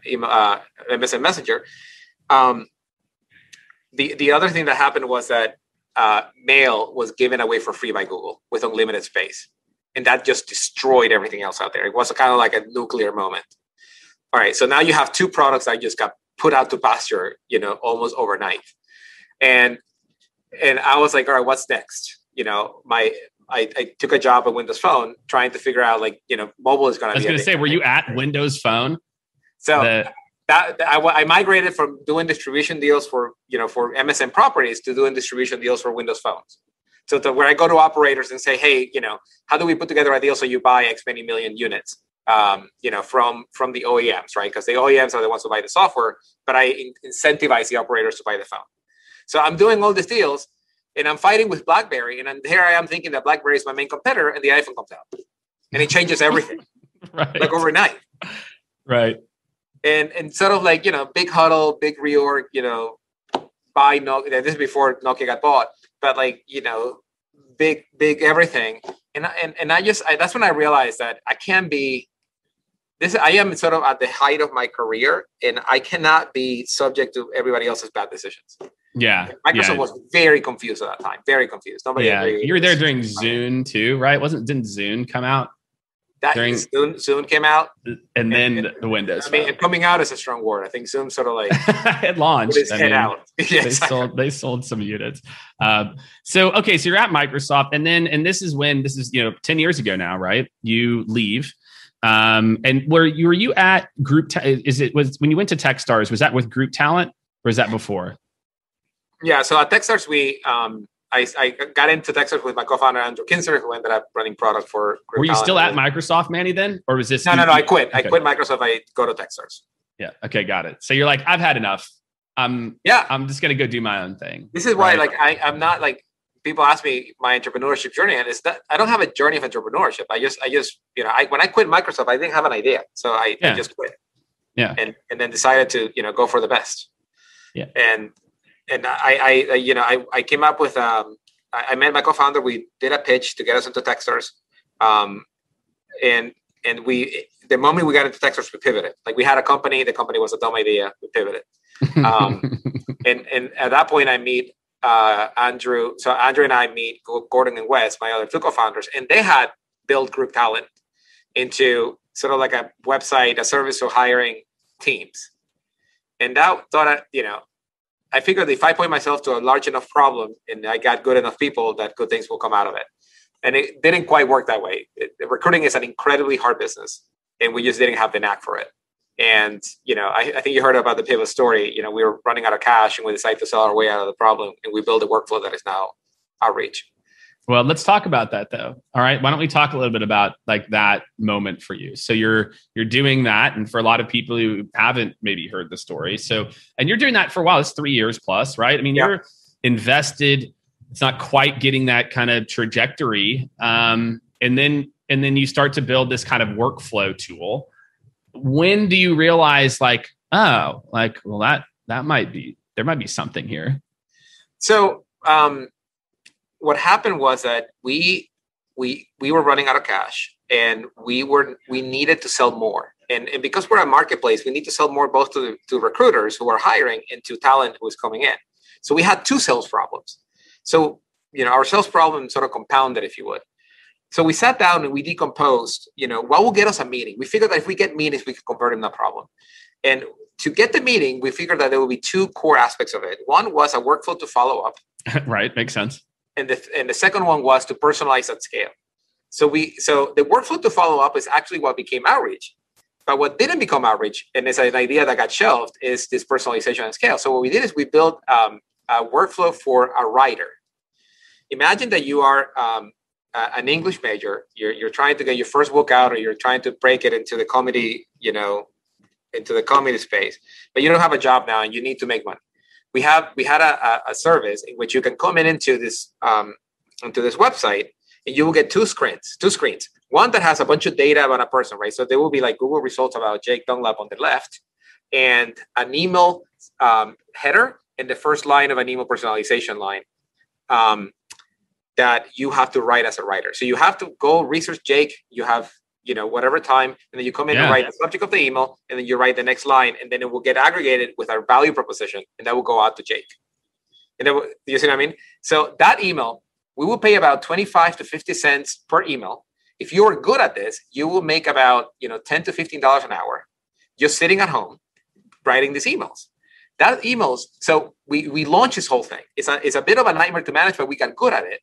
MSN Messenger. The other thing that happened was that Mail was given away for free by Google with unlimited space. And that just destroyed everything else out there. It was kind of like a nuclear moment. All right, so now you have two products that just got put out to pasture, almost overnight. And I was like, all right, what's next? I took a job at Windows Phone trying to figure out, like, mobile is going to be. I was going to say, were you at Windows Phone? So I migrated from doing distribution deals for MSN properties to doing distribution deals for Windows phones. So where I go to operators and say, hey, how do we put together a deal so you buy X many million units, from the OEMs, right? Because the OEMs are the ones who buy the software, but I incentivize the operators to buy the phone. So I'm doing all these deals, and I'm fighting with BlackBerry, and here I am thinking that BlackBerry is my main competitor, and the iPhone comes out, and it changes everything, right. like overnight, right? And sort of like big huddle, big reorg, buy Nokia. This is before Nokia got bought, but like big everything, and that's when I realized that I can't be. I am sort of at the height of my career, and I cannot be subject to everybody else's bad decisions. Yeah. Microsoft was very confused at that time. Very confused. Nobody. Yeah. You were there during Zune too, right? Didn't Zune come out? Zune came out, and then the Windows. I mean, coming out is a strong word. I think Zoom sort of like it launched. Out. Yes. They sold some units. So you're at Microsoft, and this is 10 years ago now, right? You leave. And were you at Group? Was when you went to Techstars? Was that with Group Talent, or was that before? Yeah. So at Techstars, I got into Techstars with my co-founder Andrew Kinzer, who ended up running product for Group Were you Talent. still at Microsoft, Manny, then, or was this? No. I quit. Okay. I quit Microsoft. I go to Techstars. Yeah. Okay. Got it. So you're like, I've had enough. I'm just gonna go do my own thing. This is why, I'm not like. People ask me my entrepreneurship journey, and it's that I don't have a journey of entrepreneurship. I just when I quit Microsoft, I didn't have an idea, so I just quit. Yeah, and then decided to go for the best. Yeah, and I came up with I met my co-founder. We did a pitch to get us into Techstars, and we the moment we got into Techstars, we pivoted. Like we had a company, the company was a dumb idea. We pivoted, and at that point, I meet. Andrew. So Andrew and I meet Gordon and Wes, my other two co-founders, and they had built Group Talent into sort of like a website, a service for hiring teams. And that thought, I figured if I point myself to a large enough problem and I got good enough people, that good things will come out of it. And it didn't quite work that way. Recruiting is an incredibly hard business, and we just didn't have the knack for it. And, I think you heard about the pivot story. We were running out of cash, and we decided to sell our way out of the problem, and we built a workflow that is now Outreach. Well, let's talk about that though. All right. Why don't we talk a little bit about like that moment for you? So you're doing that. And for a lot of people who haven't maybe heard the story. And you're doing that for a while. It's 3 years plus, right? I mean, You're invested. It's not quite getting that kind of trajectory. And then you start to build this kind of workflow tool. When do you realize that might be, there might be something here? So what happened was that we were running out of cash, and we needed to sell more. And because we're a marketplace, we need to sell more both to recruiters who are hiring and to talent who is coming in. So we had two sales problems. So, our sales problem sort of compounded, if you would. So we sat down and we decomposed, what will get us a meeting? We figured that if we get meetings, we could convert them, no problem. And to get the meeting, we figured that there would be two core aspects of it. One was a workflow to follow up. Right. Makes sense. And the second one was to personalize at scale. So the workflow to follow up is actually what became Outreach. But what didn't become Outreach, and it's an idea that got shelved, is this personalization at scale. So what we did is we built a workflow for a writer. Imagine that you are an English major. You're trying to get your first book out, or you're trying to break it into the comedy, into the comedy space, but you don't have a job now and you need to make money. We had a service in which you can come into this website, and you will get two screens. One that has a bunch of data about a person, right? So there will be like Google results about Jake Dunlap on the left, and an email header and the first line of an email personalization line that you have to write as a writer. So you have to go research Jake. You have, whatever time, and then you come in and write the subject of the email, and then you write the next line, and then it will get aggregated with our value proposition, and that will go out to Jake. And then, you see what I mean? So that email, we will pay about 25 to 50 cents per email. If you are good at this, you will make about, $10 to $15 an hour just sitting at home writing these emails. That emails, so we launched this whole thing. It's a bit of a nightmare to manage, but we got good at it.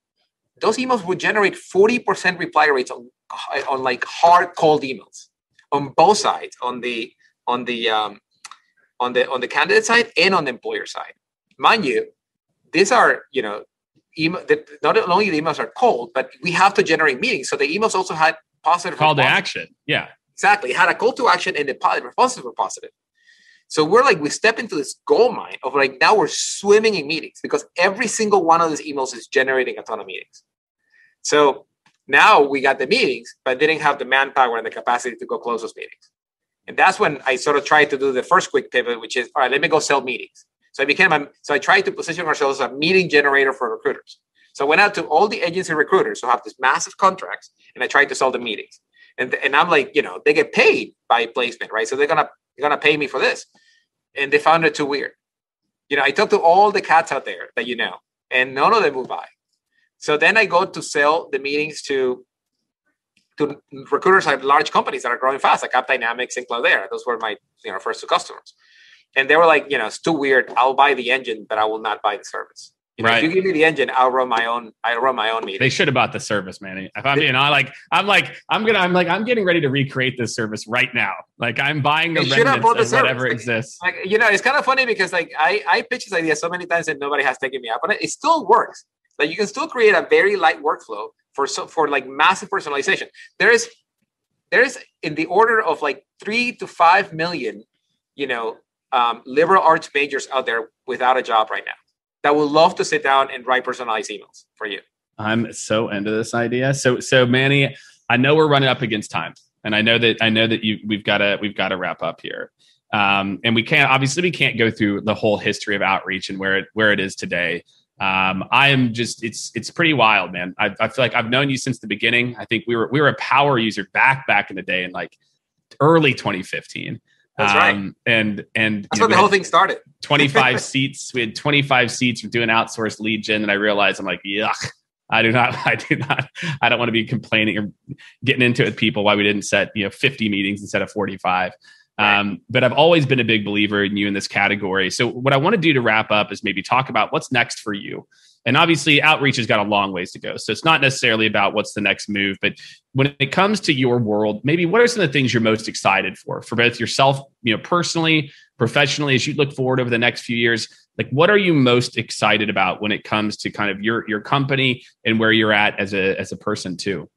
Those emails would generate 40% reply rates on like hard cold emails on both sides, on the on the candidate side and on the employer side. Mind you, these are, email, not only the emails are cold, but we have to generate meetings. So the emails also had positive call to action. Yeah, exactly. It had a call to action and the responses were positive. So we step into this gold mine of now we're swimming in meetings because every single one of these emails is generating a ton of meetings. So now we got the meetings, but didn't have the manpower and the capacity to go close those meetings. And that's when I sort of tried to do the first quick pivot, which is, all right, let me go sell meetings. So I tried to position ourselves as a meeting generator for recruiters. So I went out to all the agency recruiters who have these massive contracts, and I tried to sell the meetings. And I'm like, they get paid by placement, right? So they're gonna pay me for this. And they found it too weird. I talked to all the cats out there that and none of them will buy. So then I go to sell the meetings to recruiters at large companies that are growing fast, like AppDynamics and Cloudera. Those were my first two customers. And they were like, it's too weird. I'll buy the engine, but I will not buy the service. Right. If you give me the engine, I'll run my own meeting. They should have bought the service, Manny. If I'm I'm getting ready to recreate this service right now. I'm buying the remnants of whatever exists. It's kind of funny because I pitch this idea so many times and nobody has taken me up on it. It still works. You can still create a very light workflow for massive personalization. There is in the order of 3 to 5 million, liberal arts majors out there without a job right now that would love to sit down and write personalized emails for you. I'm so into this idea. So Manny, I know we're running up against time, and I know that we've got to wrap up here. And we can't go through the whole history of outreach and where it is today. It's pretty wild, man. I feel like I've known you since the beginning. I think we were a power user back in the day in early 2015. That's right. And that's when the whole thing started. 25 seats. We had 25 seats. We're doing outsourced lead gen. And I realized I'm like, yuck. I don't want to be complaining or getting into it with people why we didn't set 50 meetings instead of 45. Right. But I've always been a big believer in you in this category. So what I want to do to wrap up is maybe talk about what's next for you. And obviously outreach has got a long ways to go. So it's not necessarily about what's the next move, but when it comes to your world, maybe what are some of the things you're most excited for both yourself, personally, professionally, as you look forward over the next few years? What are you most excited about when it comes to kind of your company and where you're at as a person too?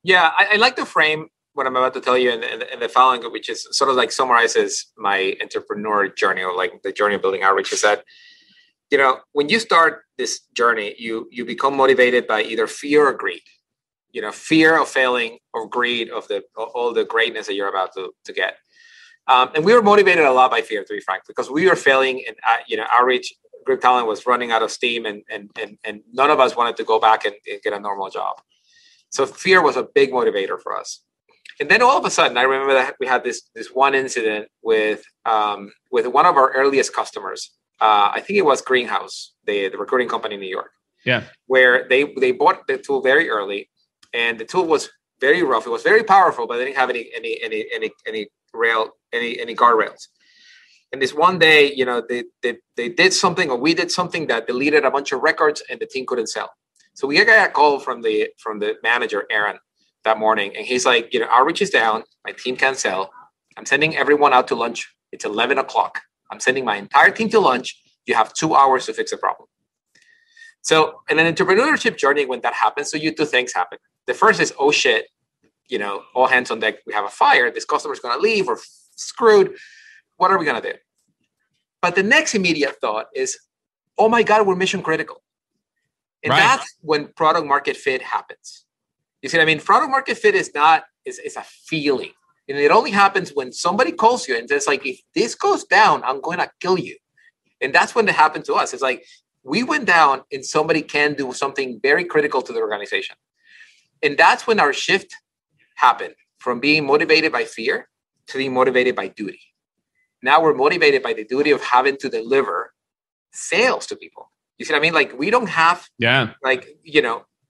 Yeah, I like to frame what I'm about to tell you in the following, which is sort of summarizes my entrepreneur journey or the journey of building outreach, is that, when you start this journey, you become motivated by either fear or greed, fear of failing or greed of all the greatness that you're about to get. And we were motivated a lot by fear, to be frank, because we were failing and, outreach group talent was running out of steam and none of us wanted to go back and get a normal job. So fear was a big motivator for us. And then all of a sudden, I remember that we had this one incident with one of our earliest customers. I think it was Greenhouse, the recruiting company in New York. Yeah, where they bought the tool very early, and the tool was very rough. It was very powerful, but they didn't have any guardrails. And this one day, they did something, or we did something that deleted a bunch of records, and the team couldn't sell. So we got a call from the manager, Aaron, that morning, and he's like, outreach is down. My team can't sell. I'm sending everyone out to lunch. It's 11 o'clock. I'm sending my entire team to lunch. You have 2 hours to fix the problem. So in an entrepreneurship journey, when that happens, so two things happen. The first is, oh shit, all hands on deck. We have a fire. This customer's going to leave. We're screwed. What are we going to do? But the next immediate thought is, oh my God, we're mission critical. And that's when product market fit happens. You see what I mean? Product market fit is a feeling. And it only happens when somebody calls you and says, if this goes down, I'm going to kill you. And that's when it happened to us. It's we went down and somebody can do something very critical to the organization. And that's when our shift happened from being motivated by fear to being motivated by duty. Now we're motivated by the duty of having to deliver sales to people. You see what I mean? We don't have,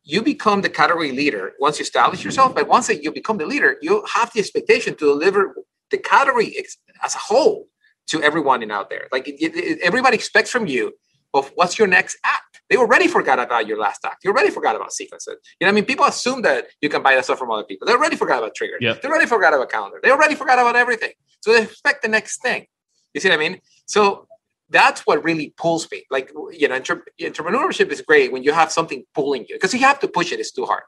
you become the category leader once you establish yourself, but once you become the leader, you have the expectation to deliver the category as a whole to everyone out there. Everybody expects from you of what's your next act. They already forgot about your last act. You already forgot about sequences. People assume that you can buy that stuff from other people. They already forgot about triggers. Yep. They already forgot about calendar. They already forgot about everything. So they expect the next thing. You see what I mean? So that's what really pulls me. Like, entrepreneurship is great when you have something pulling you, because you have to push it. It's too hard.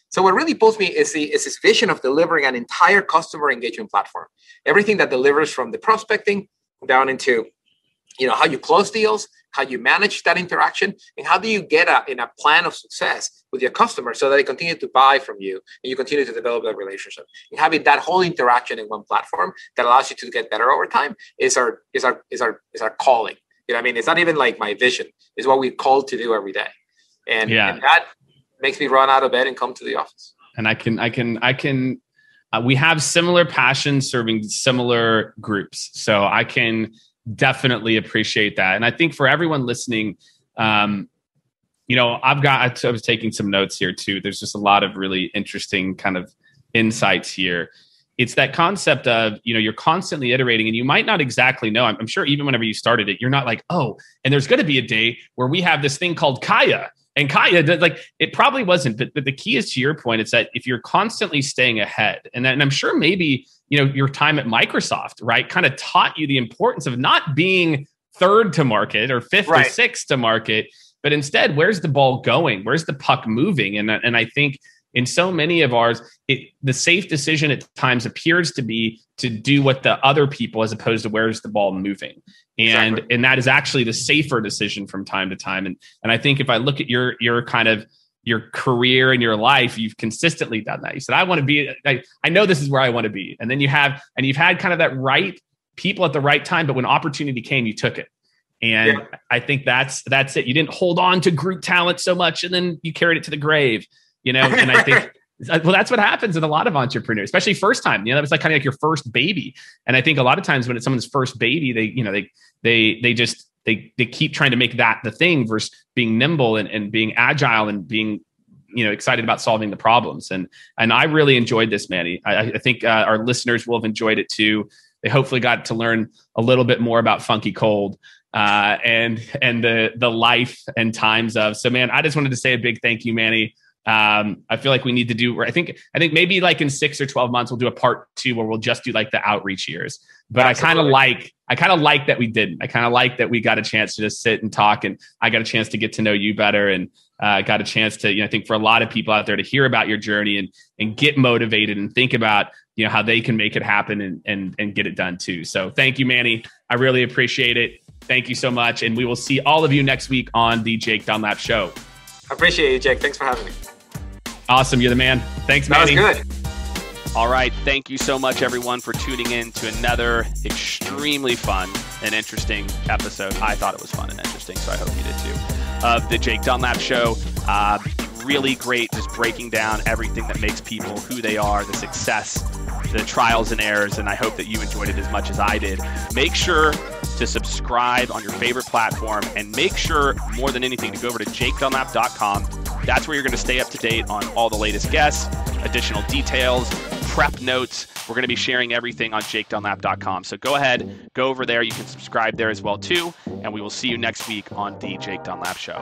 So what really pulls me is this vision of delivering an entire customer engagement platform. Everything that delivers from the prospecting down into, how you close deals, how you manage that interaction, and how do you get in a plan of success with your customer so that they continue to buy from you and you continue to develop that relationship. And having that whole interaction in one platform that allows you to get better over time is our calling. I mean, it's not even like my vision. It's what we're called to do every day. And that makes me run out of bed and come to the office. And we have similar passions serving similar groups. So I can definitely appreciate that. And I think for everyone listening, I was taking some notes here too. There's just a lot of really interesting kind of insights here. It's that concept of, you're constantly iterating and you might not exactly know. I'm sure even whenever you started it, you're not like, oh, and there's going to be a day where we have this thing called Kaya. And Kaya, like, it probably wasn't, but the key is, to your point, it's that if you're constantly staying ahead, and I'm sure maybe, your time at Microsoft, right, kind of taught you the importance of not being third to market or fifth or sixth to market, but instead, where's the ball going? Where's the puck moving? And I think in so many of ours, the safe decision at times appears to be to do what the other people, as opposed to where's the ball moving. And that is actually the safer decision from time to time. And I think if I look at your kind of your career and your life, you've consistently done that. You said, I want to be, I know this is where I want to be. And then you've had kind of that right people at the right time, but when opportunity came, you took it. And I think that's it. You didn't hold on to group talent so much and then you carried it to the grave, and I think, well, that's what happens with a lot of entrepreneurs, especially first time. That was like kind of like your first baby. And I think a lot of times when it's someone's first baby, they keep trying to make that the thing versus being nimble and being agile and being, excited about solving the problems. And I really enjoyed this, Manny. I think our listeners will have enjoyed it too. They hopefully got to learn a little bit more about Funky Cold and the life and times of. So, man, I just wanted to say a big thank you, Manny. I feel like we need to do, I think maybe like in 6 or 12 months, we'll do a part 2 where we'll just do like the outreach years. But absolutely. I kind of like that we didn't. I kind of like that we got a chance to just sit and talk, and I got a chance to get to know you better, and got a chance to, I think for a lot of people out there to hear about your journey and get motivated and think about, how they can make it happen and get it done too. So thank you, Manny. I really appreciate it. Thank you so much. And we will see all of you next week on the Jake Dunlap Show. I appreciate you, Jake. Thanks for having me. Awesome. You're the man. Thanks, Manny. That was good. All right. Thank you so much, everyone, for tuning in to another extremely fun and interesting episode. I thought it was fun and interesting, so I hope you did too, of the Jake Dunlap Show. Really great, just breaking down everything that makes people who they are, the success, the trials and errors, and I hope that you enjoyed it as much as I did. Make sure to subscribe on your favorite platform, and make sure, more than anything, to go over to jakedunlap.com. That's where you're going to stay up to date on all the latest guests, additional details, prep notes. We're going to be sharing everything on jakedunlap.com. So go ahead, go over there. You can subscribe there as well too, and we will see you next week on the Jake Dunlap Show.